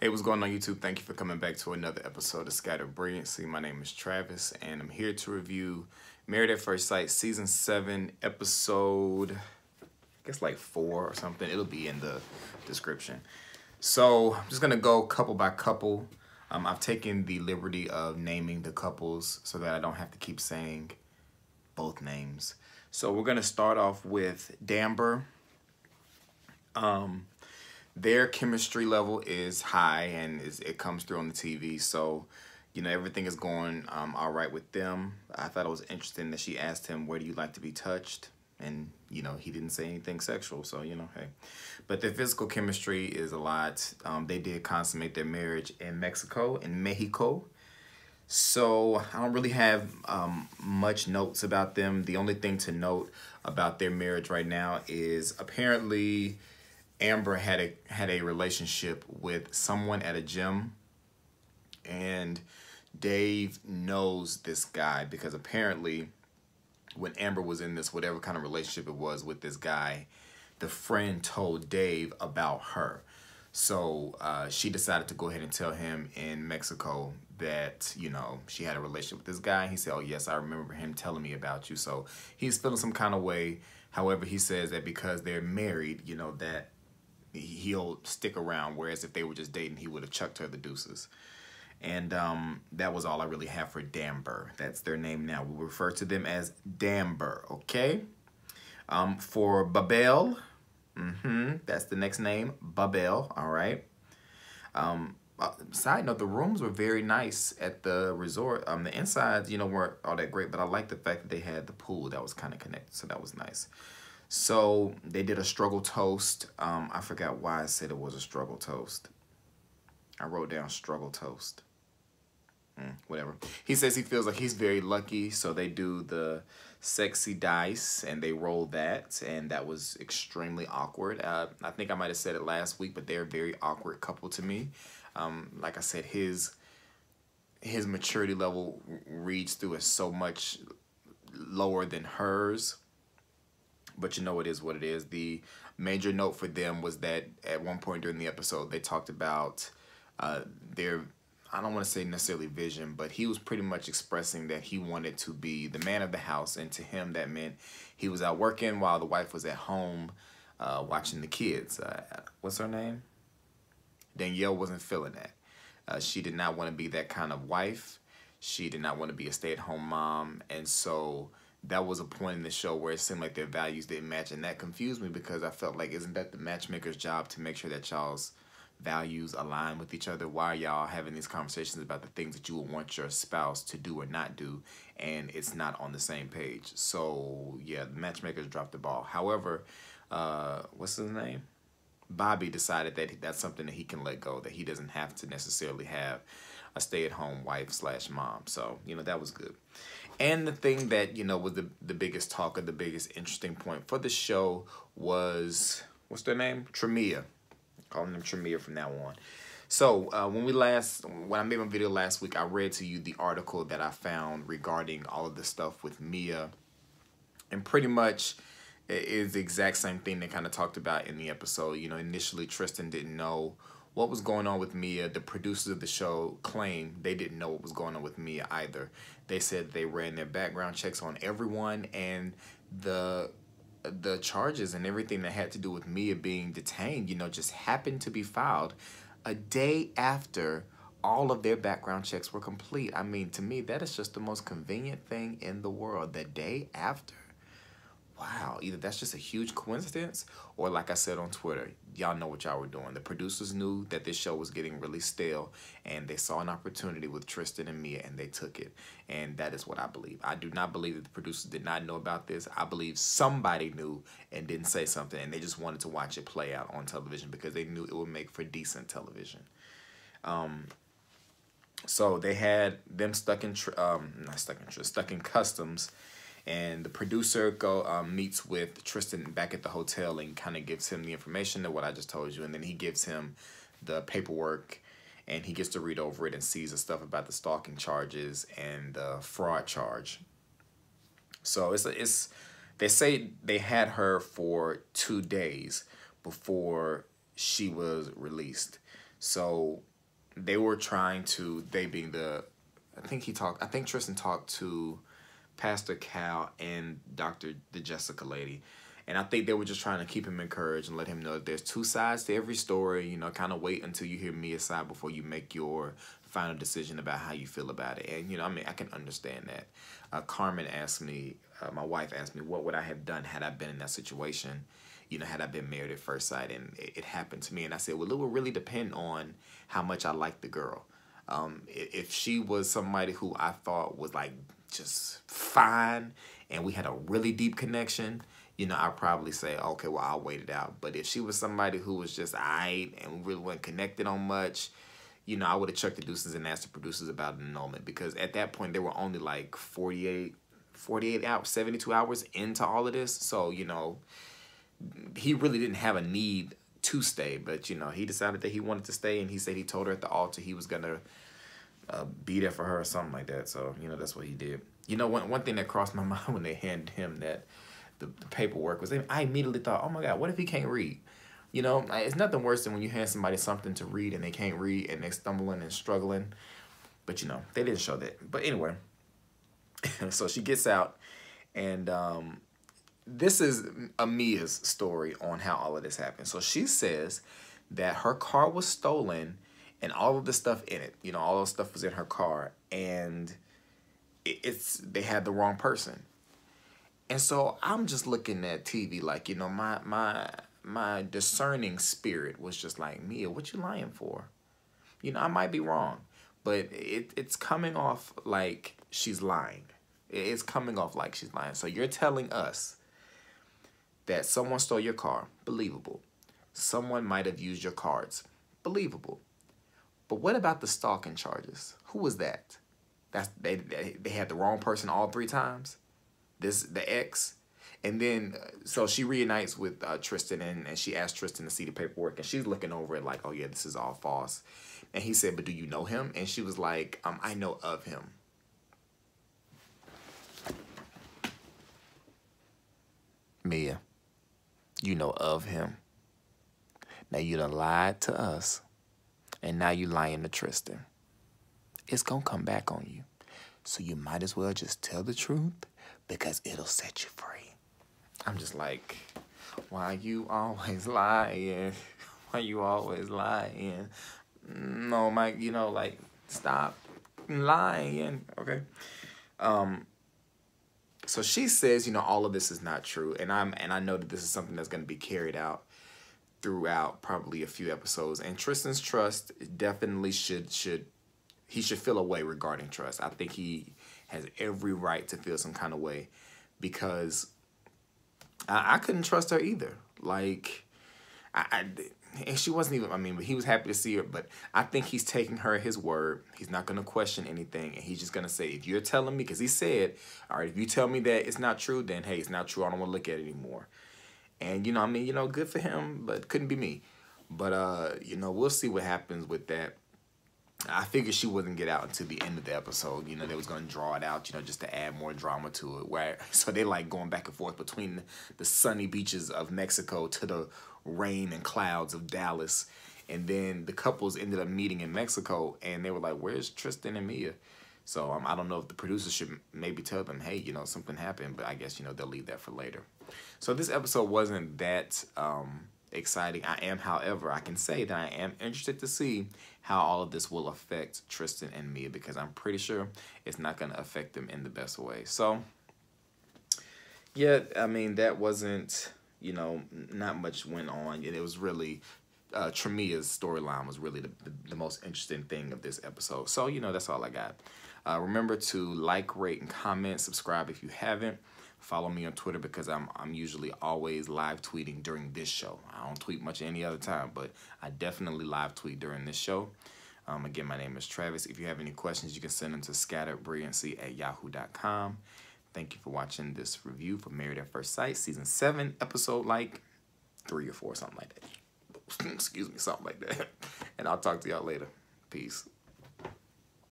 Hey, what's going on YouTube? Thank you for coming back to another episode of Scattered Brilliancy. My name is Travis, and I'm here to review Married at First Sight Season 7, Episode, I guess like 4 or something. It'll be in the description. So, I'm just going to go couple by couple. I've taken the liberty of naming the couples so that I don't have to keep saying both names. So, we're going to start off with Damber. Their chemistry level is high and it comes through on the TV. So, you know, everything is going all right with them. I thought it was interesting that she asked him, where do you like to be touched? And, you know, he didn't say anything sexual. So, you know, hey. But their physical chemistry is a lot. They did consummate their marriage in Mexico. So, I don't really have much notes about them. The only thing to note about their marriage right now is apparently Amber had a relationship with someone at a gym, and Dave knows this guy because apparently when Amber was in this whatever kind of relationship it was with this guy, the friend told Dave about her. So she decided to go ahead and tell him in Mexico that, you know, she had a relationship with this guy. He said, oh, yes, I remember him telling me about you. So he's feeling some kind of way. However, he says that because they're married, you know, that he'll stick around, whereas if they were just dating, he would have chucked her the deuces. And that was all I really have for Damber. That's their name now. We'll refer to them as Damber, okay? For Babel, that's the next name, Babel, all right? Side note, the rooms were very nice at the resort. The insides, you know, weren't all that great, but I like the fact that they had the pool that was kind of connected, so that was nice. So they did a struggle toast. I forgot why I said it was a struggle toast. I wrote down struggle toast. Whatever. He says he feels like he's very lucky, so they do the sexy dice and they roll that, and that was extremely awkward. I think I might have said it last week, but they're a very awkward couple to me. Like I said, his maturity level reads through as so much lower than hers. But you know, it is what it is. The major note for them was that at one point during the episode, they talked about their, I don't want to say necessarily vision, but he was pretty much expressing that he wanted to be the man of the house. And to him, that meant he was out working while the wife was at home watching the kids. What's her name? Danielle wasn't feeling that. She did not want to be that kind of wife. She did not want to be a stay-at-home mom. And so that was a point in the show where it seemed like their values didn't match, and that confused me because I felt like, isn't that the matchmaker's job to make sure that y'all's values align with each other? Why are y'all having these conversations about the things that you would want your spouse to do or not do, and it's not on the same page? So yeah, the matchmakers dropped the ball. However, what's his name? Bobby decided that that's something that he can let go, that he doesn't have to necessarily have a stay-at-home wife/mom. So, you know, that was good. And the thing that, you know, was the biggest talk or the biggest interesting point for the show was, what's their name? Tremia. Calling them Tremia from now on. So, when I made my video last week, I read to you the article that I found regarding all of the stuff with Mia. And pretty much it is the exact same thing they kind of talked about in the episode. You know, initially Tristan didn't know what was going on with Mia. The producers of the show claimed they didn't know what was going on with Mia either. They said they ran their background checks on everyone, and the charges and everything that had to do with Mia being detained, you know, just happened to be filed a day after all of their background checks were complete. I mean, to me, that is just the most convenient thing in the world. The day after. Wow, either that's just a huge coincidence, or like I said on Twitter, y'all know what y'all were doing. The producers knew that this show was getting really stale, and they saw an opportunity with Tristan and Mia, and they took it. And that is what I believe. I do not believe that the producers did not know about this. I believe somebody knew and didn't say something, and they just wanted to watch it play out on television because they knew it would make for decent television. So they had them stuck in customs. And the producer meets with Tristan back at the hotel and kind of gives him the information of what I just told you. And then he gives him the paperwork, and he gets to read over it and sees the stuff about the stalking charges and the fraud charge. So they say they had her for 2 days before she was released. So they were trying to, they being the, I think Tristan talked to Pastor Cal and the Jessica lady. And I think they were just trying to keep him encouraged and let him know that there's two sides to every story. You know, kind of wait until you hear Mia's side before you make your final decision about how you feel about it. And, you know, I mean, I can understand that. Carmen asked me, my wife asked me, what would I have done had I been in that situation? You know, had I been married at first sight? And it happened to me. And I said, well, it would really depend on how much I like the girl. If she was somebody who I thought was like just fine and we had a really deep connection, you know, I'd probably say, okay, well, I'll wait it out. But if she was somebody who was just aight and we really weren't connected on much, you know, I would have chucked the deuces and asked the producers about an annulment, because at that point, they were only like 48 hours, 72 hours into all of this. So, you know, he really didn't have a need to stay, but, you know, he decided that he wanted to stay, and he said he told her at the altar he was going to be there for her or something like that. So, you know, that's what he did. You know, one thing that crossed my mind when they handed him that the paperwork was, I immediately thought, oh my God, what if he can't read? You know, it's nothing worse than when you hand somebody something to read and they can't read and they're stumbling and struggling. But, you know, they didn't show that. But anyway, so she gets out, and this is Mia's story on how all of this happened. So she says that her car was stolen and all of the stuff in it, you know, all the stuff was in her car, and they had the wrong person. And so I'm just looking at TV like, you know, my discerning spirit was just like, Mia, what you lying for? You know, I might be wrong, but it's coming off like she's lying. It's coming off like she's lying. So you're telling us that someone stole your car, believable. Someone might have used your cards, believable. But what about the stalking charges? Who was that? They had the wrong person all 3 times? The ex? And then, so she reunites with Tristan, and she asked Tristan to see the paperwork, and she's looking over it like, oh yeah, this is all false. And he said, but do you know him? And she was like, I know of him. Mia, you know of him. Now you done lied to us, and now you lying to Tristan. It's gonna come back on you. So you might as well just tell the truth, because it'll set you free. I'm just like, why you always lying? Why you always lying? No, Mike, you know, like, stop lying, okay? So she says, you know, all of this is not true, and I know that this is something that's going to be carried out throughout probably a few episodes. And Tristan's trust definitely should feel a way regarding trust. I think he has every right to feel some kind of way, because I couldn't trust her either. Like, and she wasn't even, I mean, but he was happy to see her, but I think he's taking her at his word. He's not going to question anything, and he's just going to say, if you're telling me, because he said, all right, if you tell me that it's not true, then hey, it's not true. I don't want to look at it anymore. And, you know, I mean, you know, good for him, but couldn't be me. But, you know, we'll see what happens with that. I figured she wouldn't get out until the end of the episode. You know, they was going to draw it out, you know, just to add more drama to it. Where, so they like going back and forth between the sunny beaches of Mexico to the rain and clouds of Dallas. And then the couples ended up meeting in Mexico, and they were like, where's Tristan and Mia? So I don't know if the producers should maybe tell them, hey, you know, something happened, but I guess, you know, they'll leave that for later. So this episode wasn't that exciting. However, I can say that I am interested to see how all of this will affect Tristan and Mia, because I'm pretty sure it's not going to affect them in the best way. So, yeah, I mean, that wasn't, you know, not much went on. It was really, Tremia's storyline was really the most interesting thing of this episode. So, you know, that's all I got. Remember to like, rate, and comment. Subscribe if you haven't. Follow me on Twitter, because I'm usually always live tweeting during this show. I don't tweet much any other time, but I definitely live tweet during this show. Again, my name is Travis. If you have any questions, you can send them to scatteredbrilliancy@yahoo.com. Thank you for watching this review for Married at First Sight, Season 7, episode like 3 or 4, something like that. Excuse me, something like that. And I'll talk to y'all later. Peace.